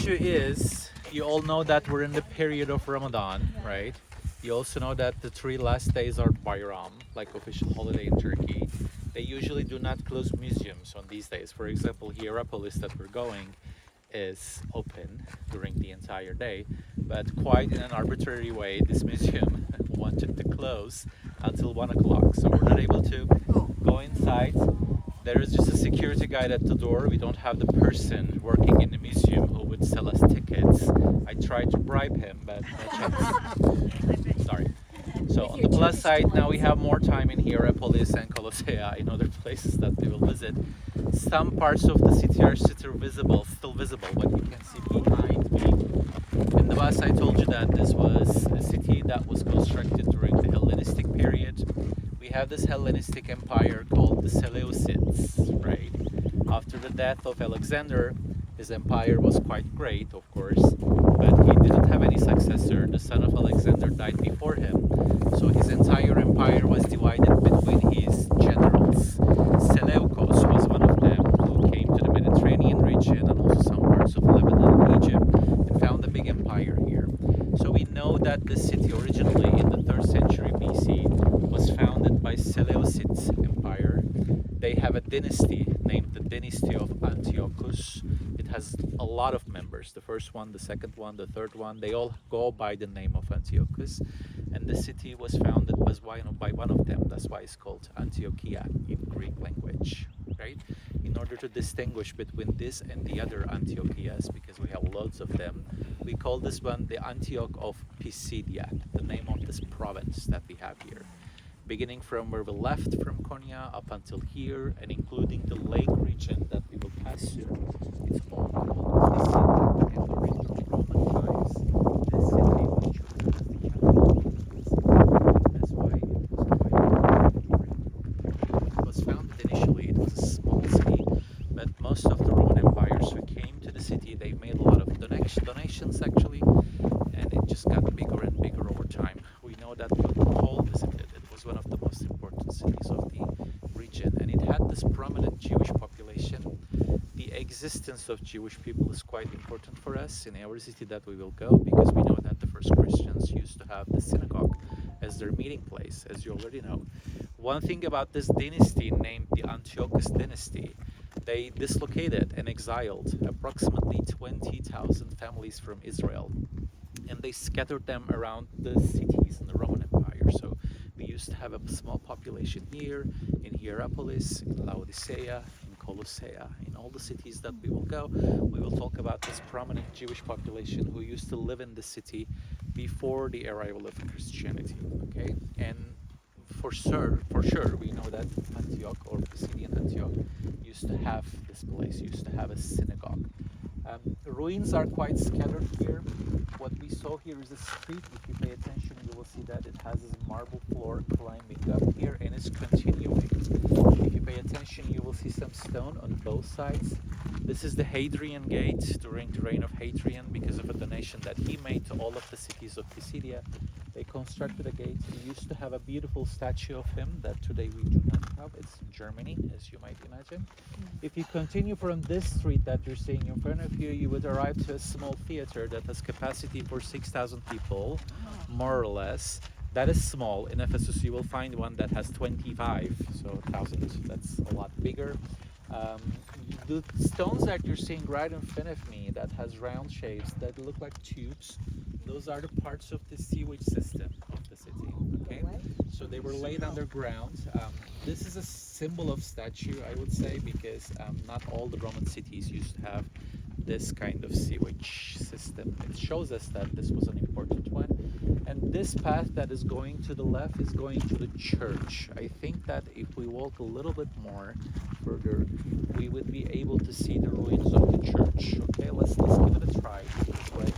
issue is, you all know that we're in the period of Ramadan, right? You also know that the 3 last days are Bayram, like official holiday in Turkey. They usually do not close museums on these days. For example, Hierapolis that we're going is open during the entire day, but quite in an arbitrary way, this museum wanted to close until 1 o'clock. So we're not able to go inside. There is just a security guide at the door. We don't have the person working in the museum who would sell us tickets. I tried to bribe him, but no chance. Sorry. So on the plus side, now we have more time in Hierapolis and Colossae in other places that we will visit. Some parts of the city are still visible, but you can see behind me. In the past, I told you that this was a city that was constructed during the Hellenistic period. We have this Hellenistic empire called the Seleucids, right? After the death of Alexander, his empire was quite great, of course, but he didn't have any successor. The son of Alexander died before him, so his entire empire was divided between his generals. Seleucus was one of them, who came to the Mediterranean region and also some parts of Lebanon and Egypt and found a big empire here. So we know that the city originally in the 3rd century BC was founded by Seleucids empire. They have a dynasty named the dynasty of Antiochus. It has a lot of members. The first one, the second one, the third one, they all go by the name of Antiochus. And the city was founded by one of them. That's why it's called Antiochia in Greek language, right? In order to distinguish between this and the other Antiochias, because we have loads of them, we call this one the Antioch of Pisidan, the name of this province that we have here. Beginning from where we left from Konya up until here, and including the lake region that we will pass through, it's all called Pisidan. And during the Roman times, this city was chosen as the capital of the city. That's why it was founded initially. It was a small city, but most of the Roman empires who came to the city, they made a lot of donations actually, and it just got bigger and bigger over time. We know that Paul visited it. It was one of the most important cities of the region, and it had this prominent Jewish population. The existence of Jewish people is quite important for us in our city that we will go, because we know that the first Christians used to have the synagogue as their meeting place, as you already know. One thing about this dynasty named the Antiochus dynasty, they dislocated and exiled approximately 20,000 families from Israel, and they scattered them around the cities in the Roman Empire. So we used to have a small population here, in Hierapolis, in Laodicea, in Colossae, in all the cities that we will go. We will talk about this prominent Jewish population who used to live in the city before the arrival of Christianity, okay? And for sure, we know that Antioch, or Pisidian Antioch, used to have this place, used to have a synagogue. Ruins are quite scattered here. What we saw here is a street. If you pay attention, you will see that it has this marble floor climbing up here, and it's continuing. If you pay attention, you will see some stone on both sides. This is the Hadrian Gate during the reign of Hadrian, because of a donation that he made to all of the cities of Pisidia. They constructed a gate. We used to have a beautiful statue of him that today we do not have. It's in Germany, as you might imagine. If you continue from this street that you're seeing in front of you, you would arrive to a small theater that has capacity for 6,000 people, more or less. That is small. In Ephesus, you will find one that has 25, so 1,000. That's a lot bigger. The stones that you're seeing right in front of me that has round shapes that look like tubes, those are the parts of the sewage system of the city, okay? So they were laid underground. This is a symbol of statue, I would say, because not all the Roman cities used to have this kind of sewage system. It shows us that this was an important one. And this path that is going to the left is going to the church. I think that if we walk a little bit more further, we would be able to see the ruins of the church. Okay, let's give it a try this way.